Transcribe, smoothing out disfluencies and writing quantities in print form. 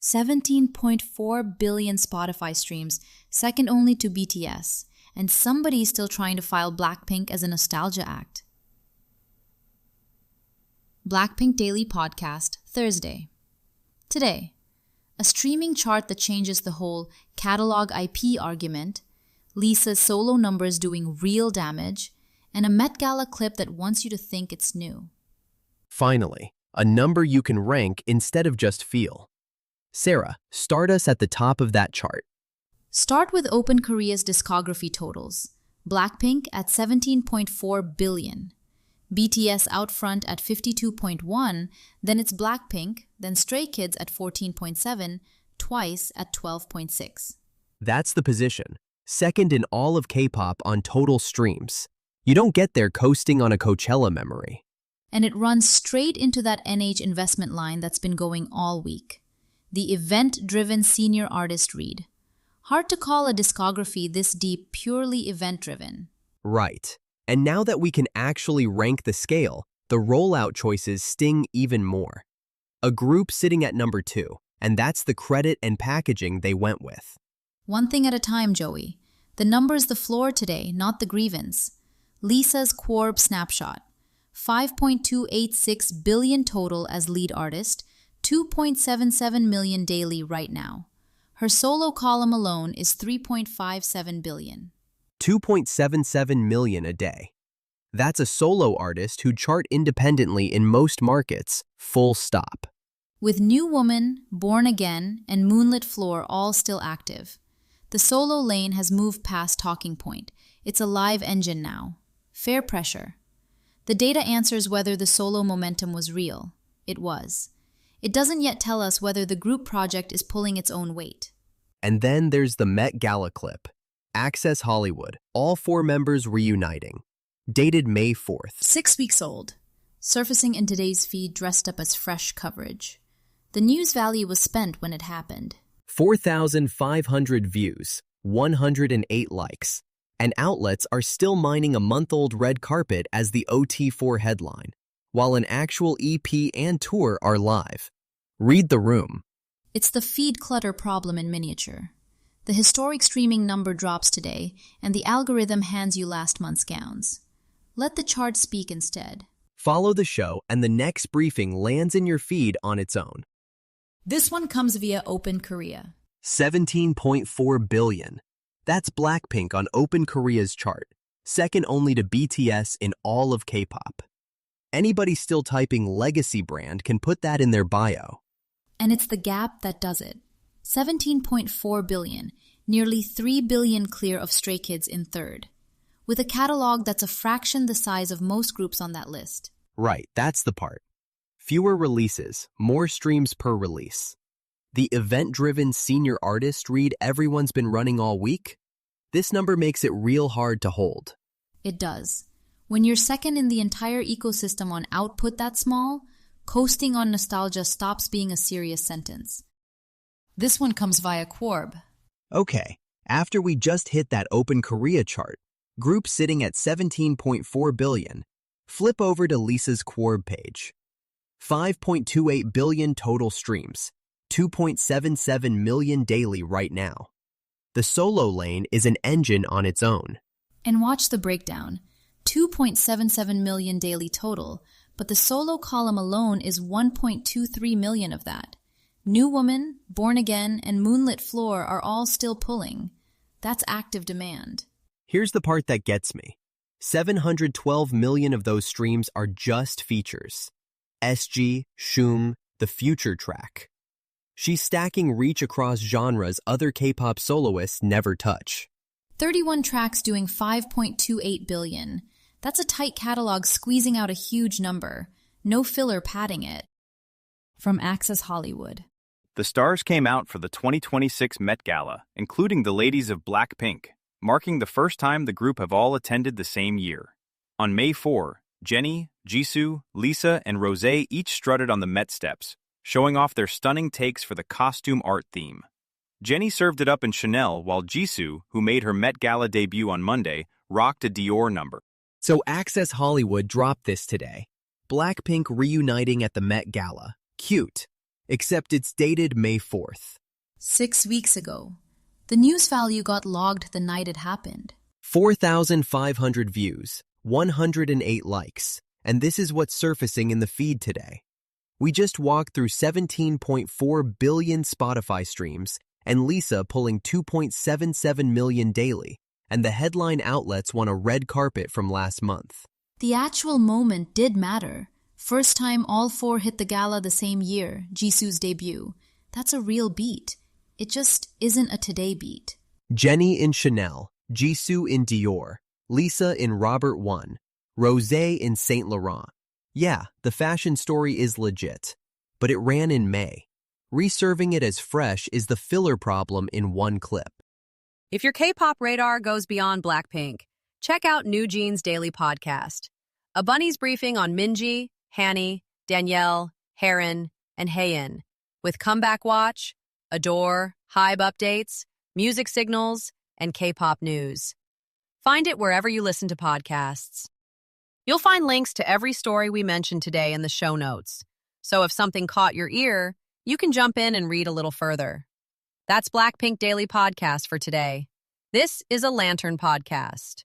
17.4 billion Spotify streams, second only to BTS, and somebody's still trying to file BLACKPINK as a nostalgia act. BLACKPINK Daily Podcast, Thursday. Today, a streaming chart that changes the whole catalog IP argument, Lisa's solo numbers doing real damage, and a Met Gala clip that wants you to think it's new. Finally, a number you can rank instead of just feel. Sarah, start us at the top of that chart. Start with Open Korea's discography totals. BLACKPINK at 17.4 billion. BTS out front at 52.1, then it's BLACKPINK, then Stray Kids at 14.7, Twice at 12.6. That's the position. Second in all of K-pop on total streams. You don't get there coasting on a Coachella memory. And it runs straight into that NH investment line that's been going all week. The event-driven senior artist read. Hard to call a discography this deep purely event-driven. Right. And now that we can actually rank the scale, the rollout choices sting even more. A group sitting at number 2, and that's the credit and packaging they went with. One thing at a time, Joey. The number's the floor today, not the grievance. Lisa's Kworb snapshot. 5.286 billion total as lead artist, 2.77 million daily right now. Her solo column alone is 3.57 billion. 2.77 million a day. That's a solo artist who'd chart independently in most markets, full stop. With New Woman, Born Again, and Moonlit Floor all still active. The solo lane has moved past talking point. It's a live engine now. Fair pressure. The data answers whether the solo momentum was real. It was. It doesn't yet tell us whether the group project is pulling its own weight. And then there's the Met Gala clip. Access Hollywood, all 4 members reuniting. Dated May 4th. 6 weeks old. Surfacing in today's feed dressed up as fresh coverage. The news value was spent when it happened. 4,500 views, 108 likes. And outlets are still mining a month-old red carpet as the OT4 headline, while an actual EP and tour are live. Read the room. It's the feed clutter problem in miniature. The historic streaming number drops today, and the algorithm hands you last month's gowns. Let the chart speak instead. Follow the show, and the next briefing lands in your feed on its own. This one comes via Open Korea. 17.4 billion. That's BLACKPINK on Open Korea's chart, second only to BTS in all of K-pop. Anybody still typing legacy brand can put that in their bio. And it's the gap that does it. 17.4 billion, nearly 3 billion clear of Stray Kids in third, with a catalog that's a fraction the size of most groups on that list. Right, that's the part. Fewer releases, more streams per release. The event-driven senior artist read everyone's been running all week? This number makes it real hard to hold. It does. When you're second in the entire ecosystem on output that small, coasting on nostalgia stops being a serious sentence. This one comes via Kworb. Okay, after we just hit that Open Korea chart, group sitting at 17.4 billion, flip over to Lisa's Kworb page. 5.28 billion total streams, 2.77 million daily right now. The solo lane is an engine on its own. And watch the breakdown. 2.77 million daily total, but the solo column alone is 1.23 million of that. New Woman, Born Again, and Moonlit Floor are all still pulling. That's active demand. Here's the part that gets me. 712 million of those streams are just features. SG, Shum, the Future track. She's stacking reach across genres other K-pop soloists never touch. 31 tracks doing 5.28 billion. That's a tight catalog squeezing out a huge number. No filler padding it. From Access Hollywood. The stars came out for the 2026 Met Gala, including the ladies of BLACKPINK, marking the first time the group have all attended the same year. On May 4, Jennie, Jisoo, Lisa, and Rosé each strutted on the Met steps, showing off their stunning takes for the costume art theme. Jennie served it up in Chanel, while Jisoo, who made her Met Gala debut on Monday, rocked a Dior number. So Access Hollywood dropped this today. BLACKPINK reuniting at the Met Gala. Cute. except it's dated May 4th. 6 weeks ago. The news value got logged the night it happened. 4,500 views, 108 likes, and this is what's surfacing in the feed today. We just walked through 17.4 billion Spotify streams and Lisa pulling 2.77 million daily, and the headline outlets won a red carpet from last month. The actual moment did matter. First time all four hit the gala the same year, Jisoo's debut. That's a real beat. It just isn't a today beat. Jennie in Chanel, Jisoo in Dior, Lisa in Robert I, Rosé in Saint Laurent. Yeah, the fashion story is legit, but it ran in May. Reserving it as fresh is the filler problem in one clip. If your K-pop radar goes beyond BLACKPINK, check out New Jeans Daily Podcast, a bunny's briefing on Minji, Hanni, Danielle, Heron, and Haein, with Comeback Watch, Adore, Hybe updates, music signals, and K-pop news. Find it wherever you listen to podcasts. You'll find links to every story we mentioned today in the show notes, so if something caught your ear, you can jump in and read a little further. That's BLACKPINK Daily Podcast for today. This is a Lantern podcast.